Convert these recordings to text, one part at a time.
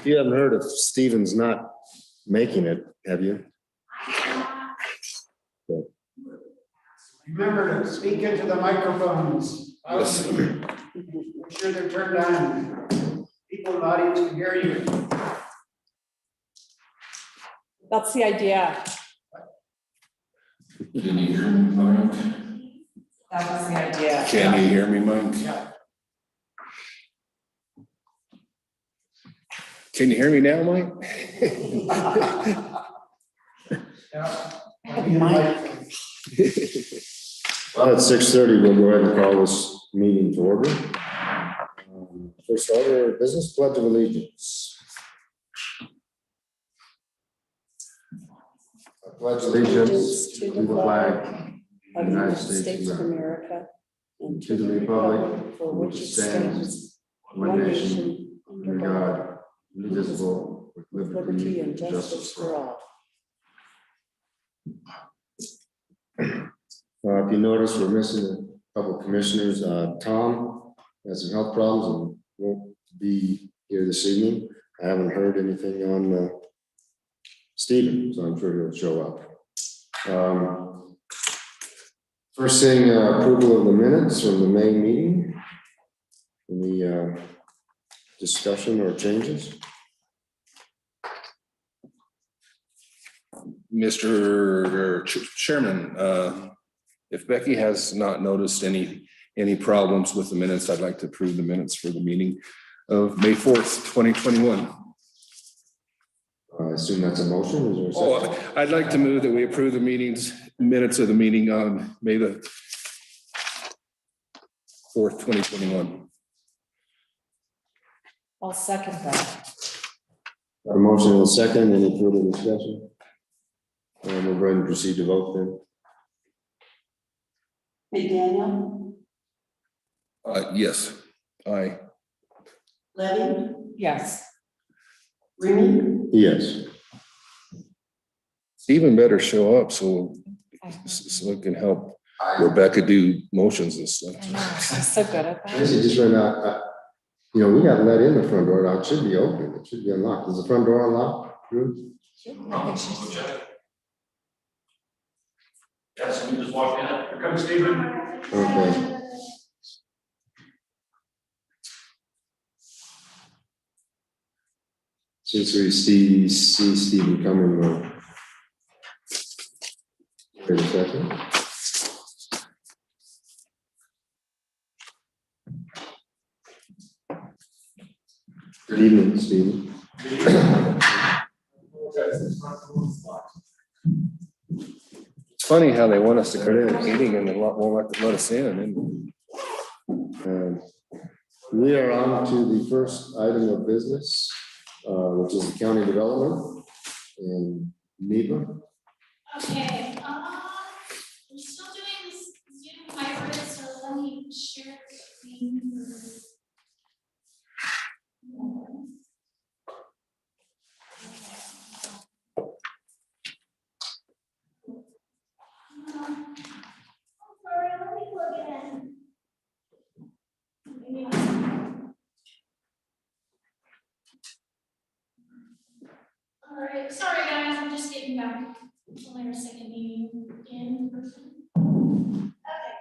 You haven't heard if Stephen's not making it, have you? Remember to speak into the microphones. Yes. Make sure they're turned on. People in the audience can hear you. That's the idea. Can you hear me, Mike? That was the idea. Can you hear me, Mike? Yeah. Can you hear me now, Mike? Yeah. Well, at 6:30, we'll go ahead and call this meeting to order. First order of business, pledge of allegiance. I pledge allegiance to the flag of the United States of America and to the republic for which it stands, one nation, under God, indivisible, with liberty and justice for all. If you notice, we're missing a couple commissioners. Tom has some health problems and won't be here this evening. I haven't heard anything on Stephen, so I'm sure he'll show up. First thing, approval of the minutes from the May meeting. Any discussion or changes? Mr. Chairman, if Becky has not noticed any problems with the minutes, I'd like to approve the minutes for the meeting of May 4th, 2021. I assume that's a motion. Is there a second? Oh, I'd like to move that we approve the minutes of the meeting on May the 4th, 2021. I'll second that. Got a motion and a second. Any further discussion? And we'll go ahead and proceed to vote then. McDaniel, Yes, aye. Levy, Yes. Remy, Yes. Stephen better show up so it can help Rebecca do motions and stuff. I know, she's so good at This that. is just right now. We got let in the front door. Now it should be open. It should be unlocked. Is the front door unlocked? Drew? I think she's. Yes, we just walked in. Here comes Stephen. Okay. Since we see Stephen coming, wait a second. Good evening, Stephen. It's funny how they want us to go to the meeting and they won't let us in. We are on to the first item of business, which is the county development in Neva. Okay, we're still doing this Zoom hybrid, so let me share the screen. Sorry, let me plug it in. All right, sorry guys, I'm just getting back. It's only our second meeting in person. Okay.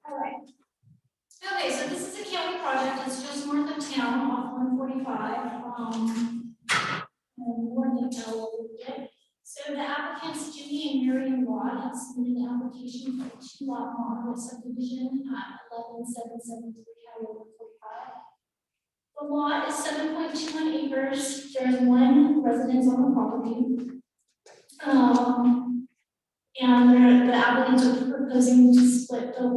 All right. Okay, so this is a county project. It's just north of town off 145. And more detail will get. So the applicants, Jimmy and Miriam Watt, have submitted an application for a 2-lot modular subdivision at 11773 Highway 145. The lot is 7.21 acres. There's one residence on the property. And the applicants are proposing to split the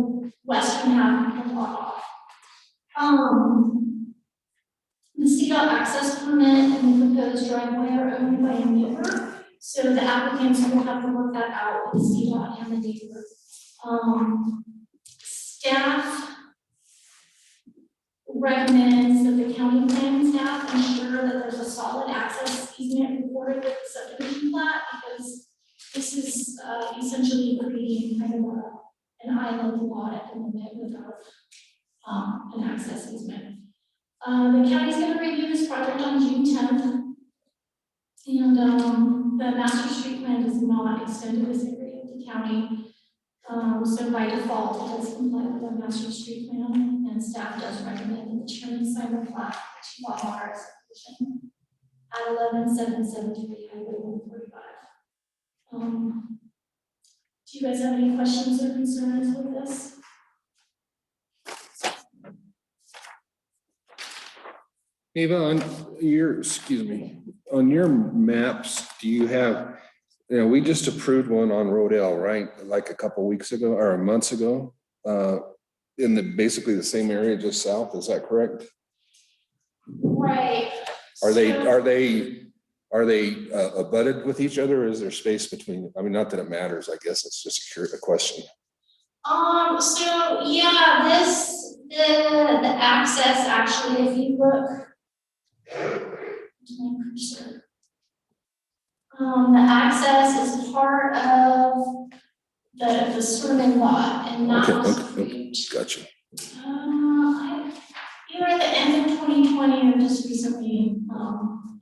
western half of the lot off. The CDOT access permit and the proposed driveway are owned by a neighbor. So the applicants will have to work that out with CDOT and the neighbor. Staff recommends that the county planning staff ensure that there's a solid access easement recorded with the subdivision plat, because this is essentially creating kind of island lot at the moment without an access easement. The county's gonna review this project on June 10th. And the master street plan does not extend to this area of the county. So by default, it does comply with the master street plan, and staff does recommend that the chairman sign the plat for 2 lot water subdivision at 11773 Highway 145. Do you guys have any questions or concerns with this? Eva, on your maps, do you have, we just approved one on Rodell, right? Like a couple weeks ago or months ago, in basically the same area just south, is that correct? Right. Are they abutted with each other, or is there space between? I mean, not that it matters, I guess it's just a question. So yeah, the access actually, if you look. The access is part of the swimming lot, and that was approved. Gotcha. Either at the end of 2020 or just recently,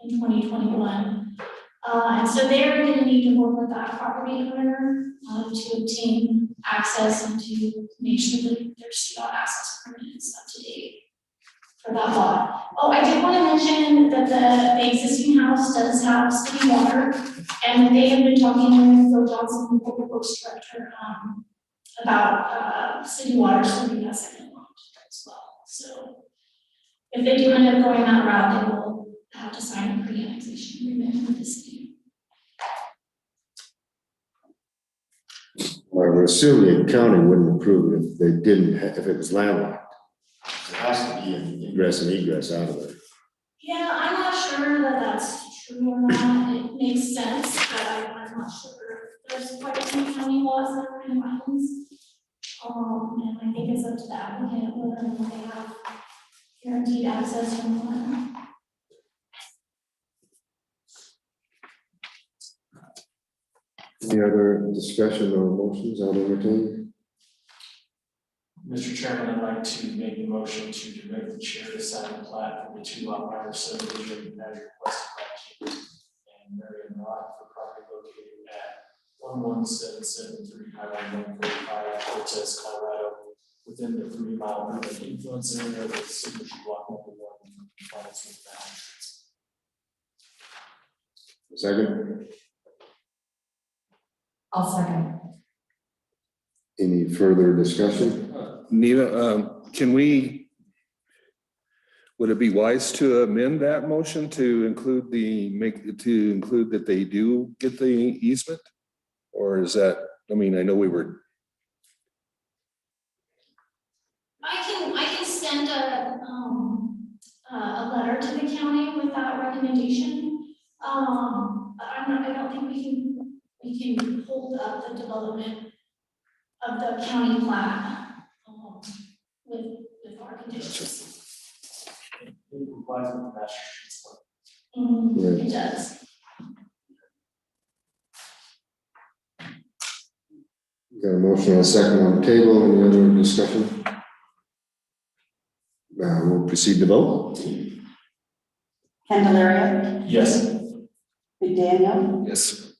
in 2021. And so they're gonna need to work with that property owner, to obtain access and to make sure that their CDOT access permit is up to date for that lot. Oh, I did want to mention that the existing house does have city water, and they have been talking with Phil Johnson, the public works director, about city water serving that second lot as well. So if they do end up going that route, they will have to sign a pre-annexation agreement with the city. Well, I would assume the county wouldn't approve it if they didn't, if it was landlocked. There has to be an ingress and egress out of there. Yeah, I'm not sure that that's true or not. It makes sense, but I'm not sure. There's quite a few county laws that are in islands. And I think it's up to the applicant whether or not they have guaranteed access or not. Any other discussion or motions? I'll entertain. Mr. Chairman, I'd like to make a motion to direct the chair to sign the plat for the 2 lot water subdivision as requested by Keith and Marion Rod for property located at 11773 Highway 145, Cortez, Colorado, within the 3 mile urban influence area of the signature block number 1 in compliance with boundaries. Second. I'll second. Any further discussion? Neva, would it be wise to amend that motion to include that they do get the easement? Or is that, I mean, I know we were. I can send a letter to the county with that recommendation. I don't think we can hold up the development of the county plat with our conditions. It complies with the master streets plan. It does. Got a motion and a second on the table. Any other discussion? We'll proceed to vote. Candelaria, Yes. McDaniel, Yes.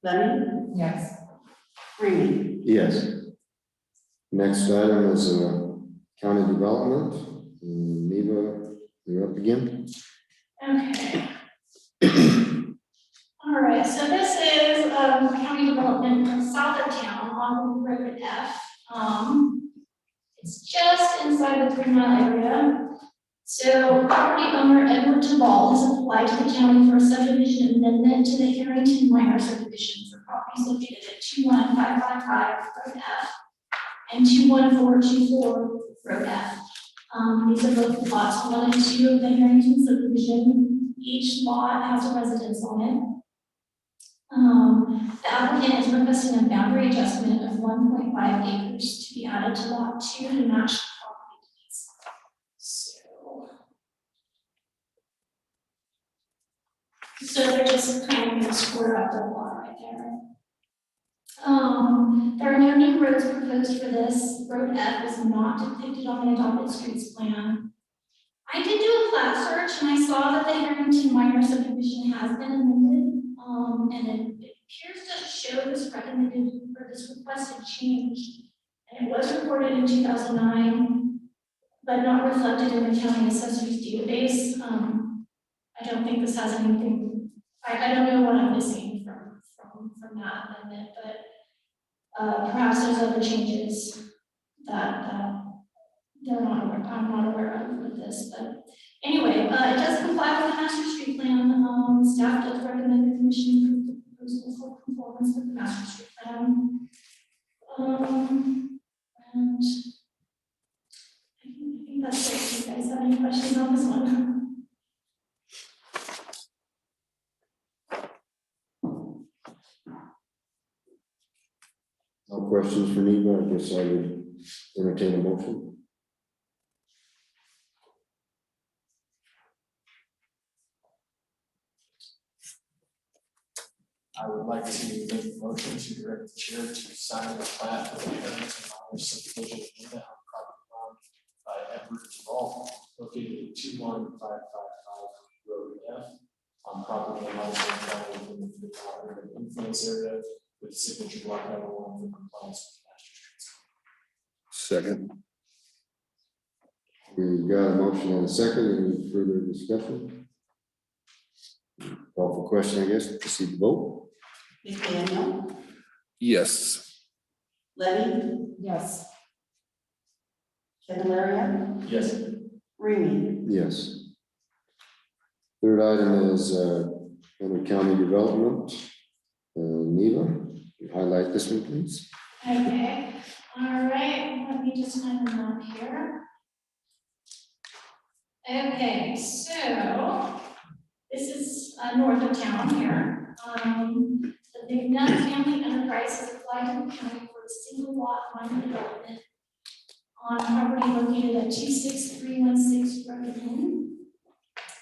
Levy, Yes. Remy. Yes. Next item is county development. Neva, you're up again. Okay. All right, so this is county development south of town on Road F. It's just inside the 3 mile area. So property owner Edward Duvall has applied to the county for a subdivision amendment to the Harrington Minor subdivision for properties located at 21555 Road F and 21424 Road F. These are both lots 1 and 2 of the Harrington subdivision. Each lot has a residence on it. The applicant is requesting a boundary adjustment of 1.5 acres to be added to lot 2 to match the property needs. So they're just kind of going to square up the lot right there. There are no new roads proposed for this. Road F is not depicted on the adopted streets plan. I did do a plat search and I saw that the Harrington minor subdivision has been amended, and it appears to show this recommended or this requested change. And it was recorded in 2009, but not reflected in the county assessor's database. I don't think this has anything. I don't know what I'm missing from that amendment, but perhaps there's other changes that I'm not aware of with this, but anyway, it does comply with the master street plan. Staff does recommend the commission approve the proposal for conformance with the master street plan. And I think that's it. Do you guys have any questions on this one? No questions for me, but I guess I would entertain a motion. I would like to make a motion to direct the chair to sign the plat for the Harrington minor subdivision in on property owned by Edward Duval, located at 21555 Road F on property in Montgomery County within the 3 mile area of influence area with signature block number 1 for compliance with master streets. Second. We've got a motion and a second. Any further discussion? Call for question, I guess. Proceed to vote. McDaniel, Yes. Levy, Yes. Candelaria, Yes. Remy. Yes. Third item is under county development. Neva, you highlight this one, please. Okay, all right, let me just find the map here. Okay, so this is north of town here. The McNutt Family Enterprise has applied to the county for a single lot minor development on property located at 26316 Road N.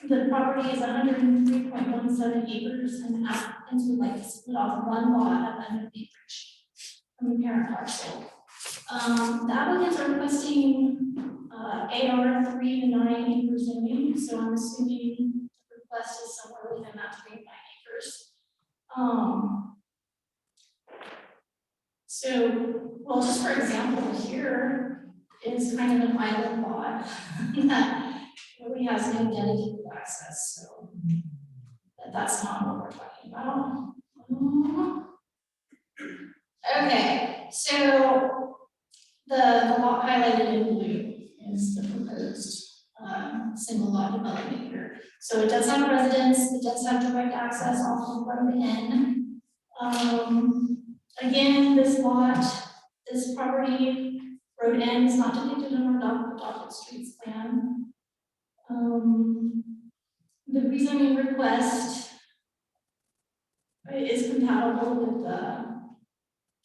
The property is 103.17 acres, and the applicants would like to split off one lot of under acreage from the parent parcel. The applicants are requesting AR 3 to 9 acre zoning, so I'm assuming the request is somewhere within that 3 to 9 acres. So, well, just for example, here is kind of an island lot that really has no dedicated access, so that's not what we're talking about. Okay, so the lot highlighted in blue is the proposed single lot development here. So it does have a residence, it does have direct access off of Road N. Again, this lot, this property, Road N is not depicted in our adopted streets plan. The rezoning request is compatible with the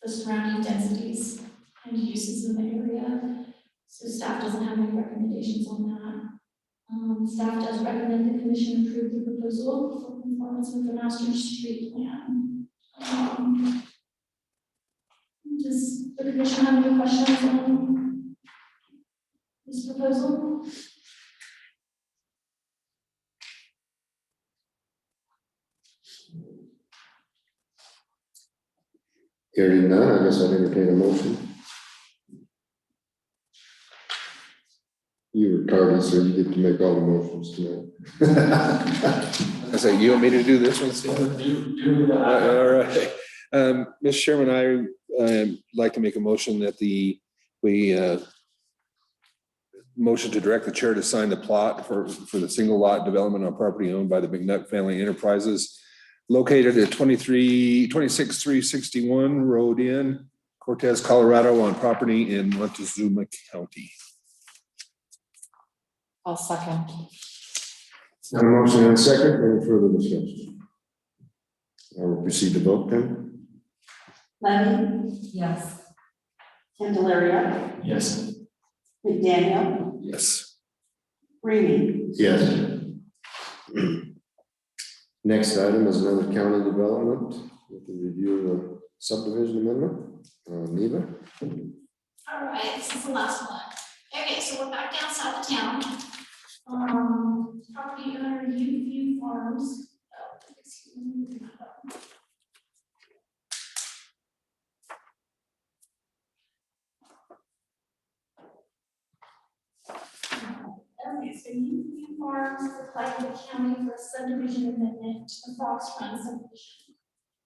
surrounding densities and uses in the area. So staff doesn't have any recommendations on that. Staff does recommend the commission approve the proposal for conformance with the master street plan. Does the commission have any questions on this proposal? Hearing none, I guess I'd entertain a motion. You were tardy, so you get to make all the motions tonight. I say, you want me to do this one, Steve? All right. Mr. Chairman, I like to make a motion that we motion to direct the chair to sign the plot for the single lot development on property owned by the McNutt Family Enterprises located at 26361 Road N, Cortez, Colorado, on property in Montezuma County. I'll second. Have a motion and a second. Any further discussion? I will proceed to vote then. Levy, Yes. Candelaria, Yes. McDaniel, Yes. Remy. Yes. Next item is another county development with the review of the subdivision amendment. Neva? All right, this is the last one. Okay, so we're back down south of town. Property owner View Farms. Oh, excuse me. Okay, so View Farms applied to the county for a subdivision amendment to the Fox Run subdivision.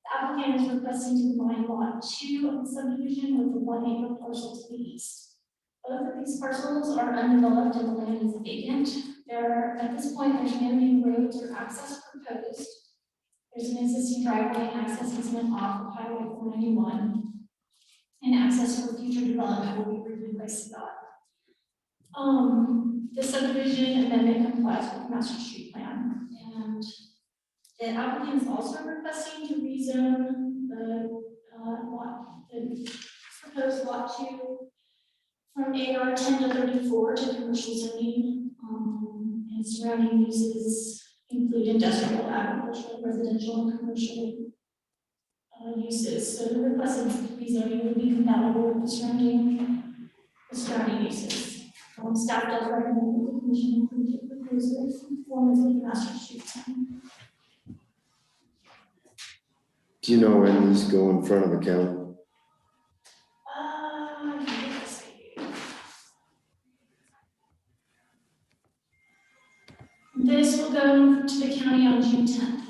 The applicant is requesting to combine lot 2 of the subdivision with the 1 acre parcel to the east. Both of these parcels are undeveloped and the land is vacant. At this point, there's no new roads or access proposed. There's an existing driveway and access easement off of Highway 491. And access for future development will be reviewed by CDOT. The subdivision amendment complies with the master street plan. And the applicant is also requesting to rezone the proposed lot 2 from AR 10 to 34 to commercial zoning, and surrounding uses include industrial, agricultural, residential, and commercial uses. So the requested rezoning would be compatible with the surrounding uses. Staff does recommend that the commission approve the proposal in conformance with the master street plan. Do you know when these go in front of the county? Yes, I do. This will go to the county on June 10th.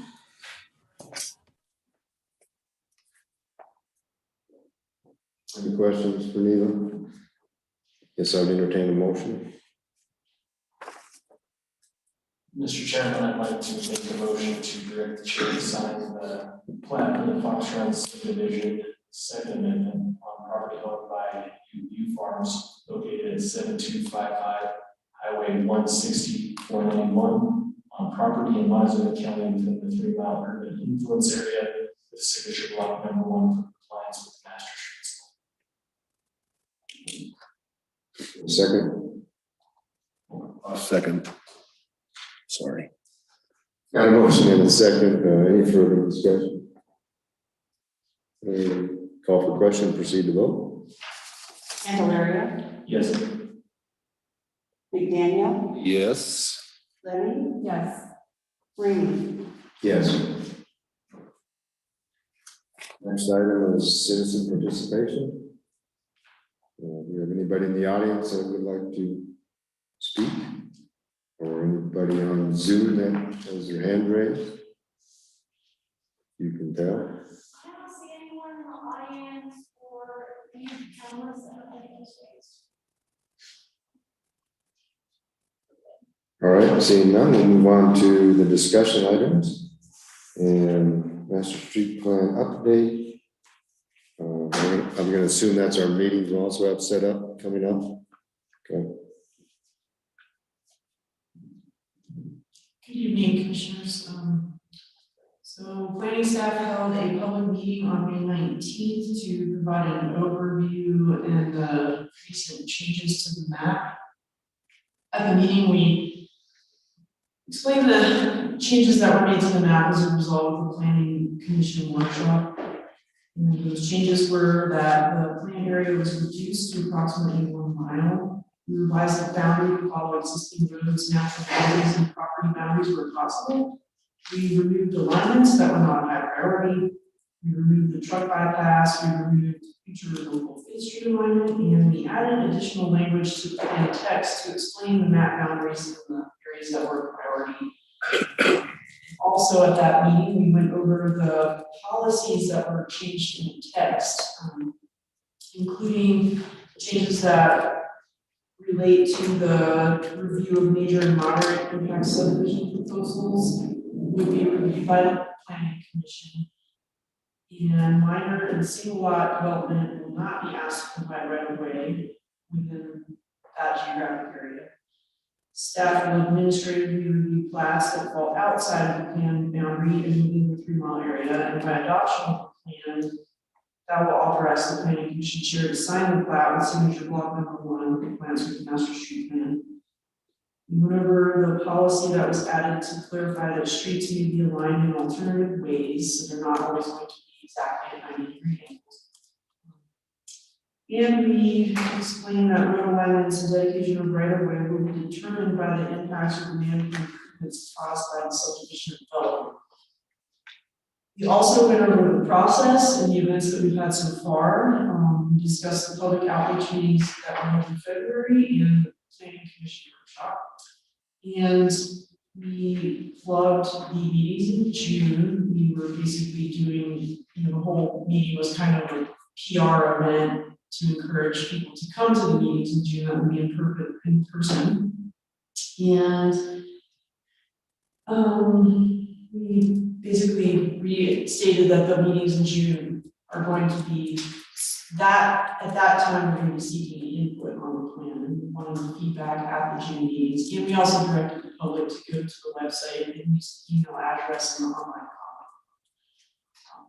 Any questions for Neva? Yes, I'd entertain a motion. Mr. Chairman, I'd like to make a motion to direct the chair to sign the plat for the Fox Run subdivision, second amendment on property owned by View Farms located at 7255 Highway 160-491 on property in Montezuma County within the 3-mile urban influence area with signature block number 1 for compliance with the master streets. Second. Second. Sorry. Got a motion and a second. Any further discussion? Call for question, proceed to vote. Candelaria, Yes. McDaniel, Yes. Levy, Yes. Rainey. Yes. Next item is citizen participation. Do you have anybody in the audience that would like to speak? Or anybody on Zoom that has their hand raised? You can tell. I don't see anyone in the audience or any cameras that are raised. All right, seeing none, we'll move on to the discussion items. And master street plan update. I'm gonna assume that's our meetings we'll also have set up coming up. Okay. Good evening, commissioners. So planning staff held a public meeting on May 19th to provide an overview and recent changes to the map. At the meeting, we explained the changes that were made to the map as a result of the planning commission workshop. And those changes were that the plan area was reduced to approximately 1 mile. We revised the boundary to follow existing roads, natural boundaries, and property boundaries where possible. We removed alignments that were not high priority. We removed the truck bypass. We removed future local Fifth Street alignment, and we added additional language to the plan text to explain the map boundaries in the areas that were a priority. Also at that meeting, we went over the policies that were changed in the text, including changes that relate to the review of major and moderate impact subdivision proposals would be reviewed by the planning commission. And minor and single lot development will not be asked to provide right of way within that geographic area. Staff will administratively review plats that fall outside of the plan boundary and within the 3-mile area, and by adoption of the plan, that will authorize the planning commission chair to sign the plat with signature block number 1 in compliance with the master street plan. We went over the policy that was added to clarify that streets may be aligned in alternative ways, so they're not always going to be exactly at 90-degree angles. And we explained that road alignments and dedication of right of way will be determined by the impacts of the management improvements caused by the subdivision development. We also went over the process and the events that we've had so far. We discussed the public outreach meetings that were held in February and the planning commission workshop. And we loved the meetings in June. We were basically doing, the whole meeting was kind of a PR event to encourage people to come to the meetings in June that would be in person. And we basically restated that the meetings in June are going to be that at that time we're going to be seeking input on the plan and wanting feedback at the June meetings. And we also directed the public to go to the website and use the email address and the online comment.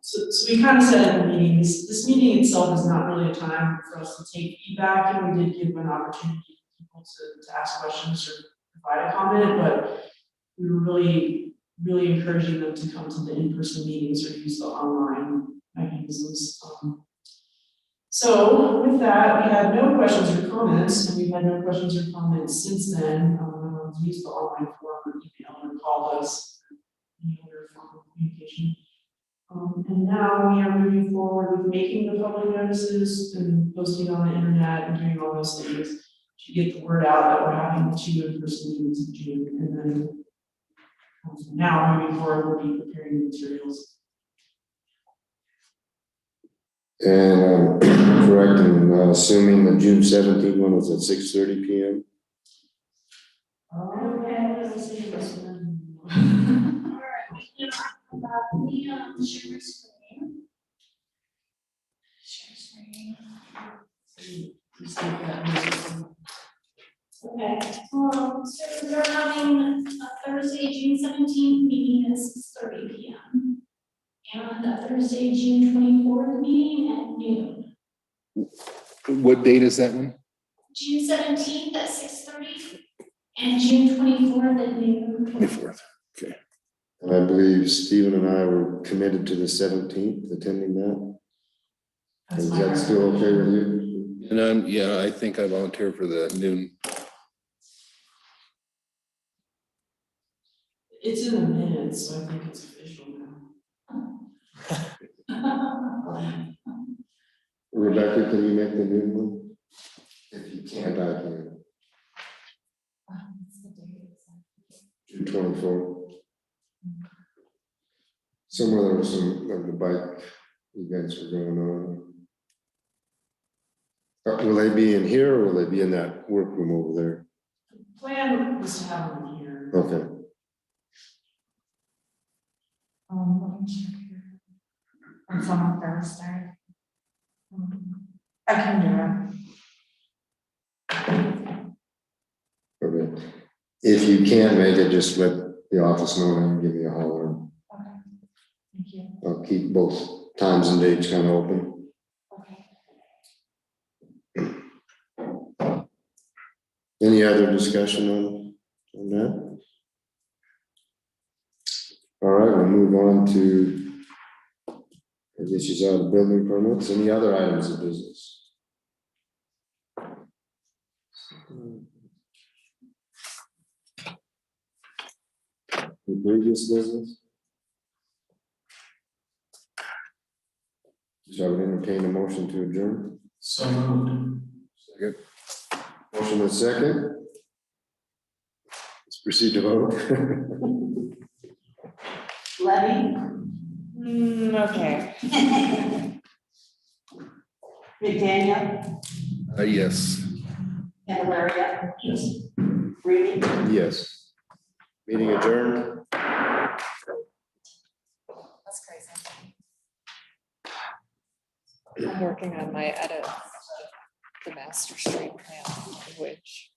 So we kind of said in the meeting, this meeting itself is not really a time for us to take feedback, and we did give an opportunity for people to ask questions or provide a comment, but we were really encouraging them to come to the in-person meetings or use the online mechanisms. So with that, we had no questions or comments, and we've had no questions or comments since then. We've used the online form or email or called us, any other form of communication. And now we are moving forward with making the public notices and posting on the internet and doing all those things to get the word out that we're having the 2 in-person meetings in June. And then now moving forward, we'll be preparing the materials. And correct in assuming the June 17th one was at 6:30 p.m. Okay, let's see this one. All right, we can talk about the share screen. Share screen. Okay, so they're having a Thursday, June 17th meeting at 6:30 p.m. and a Thursday, June 24th meeting at noon. What date is that one? June 17th at 6:30 and June 24th at noon. 24th. Okay. And I believe Stephen and I were committed to the 17th, attending that. That's Is my that still okay with you? And yeah, I think I volunteer for the noon. It's in the minutes, so I think it's official now. Rebecca, can you make the noon one? If you can't, I can. June 24th. Somewhere there was some of the bike events were going on. Will they be in here or will they be in that workroom over there? Plan was to have them here. Okay. Let me check here. It's on Thursday. I can do it. Okay. If you can't make it, just let the office know and give me a holler. Okay. Thank you. I'll keep both times and dates kind of open. Okay. Any other discussion on that? All right, we'll move on to, I guess she's out of building permits. Any other items of business? Any previous business? Shall we entertain a motion to adjourn? So moved. Second. Motion and second. Let's proceed to vote. Levy, Okay. McDaniel, Yes. Candelaria, Yes. Reedy. Yes. Meeting adjourned. That's crazy. I'm working on my edit, the Master Street plan, which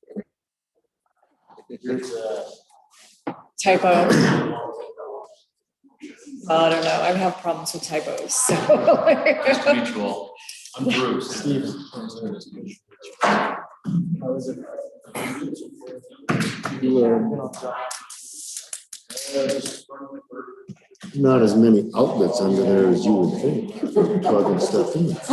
typo. Well, I don't know. I have problems with typos. So. Nice to meet you all. I'm Bruce. Not as many outlets under there as you would think, for plugging stuff in.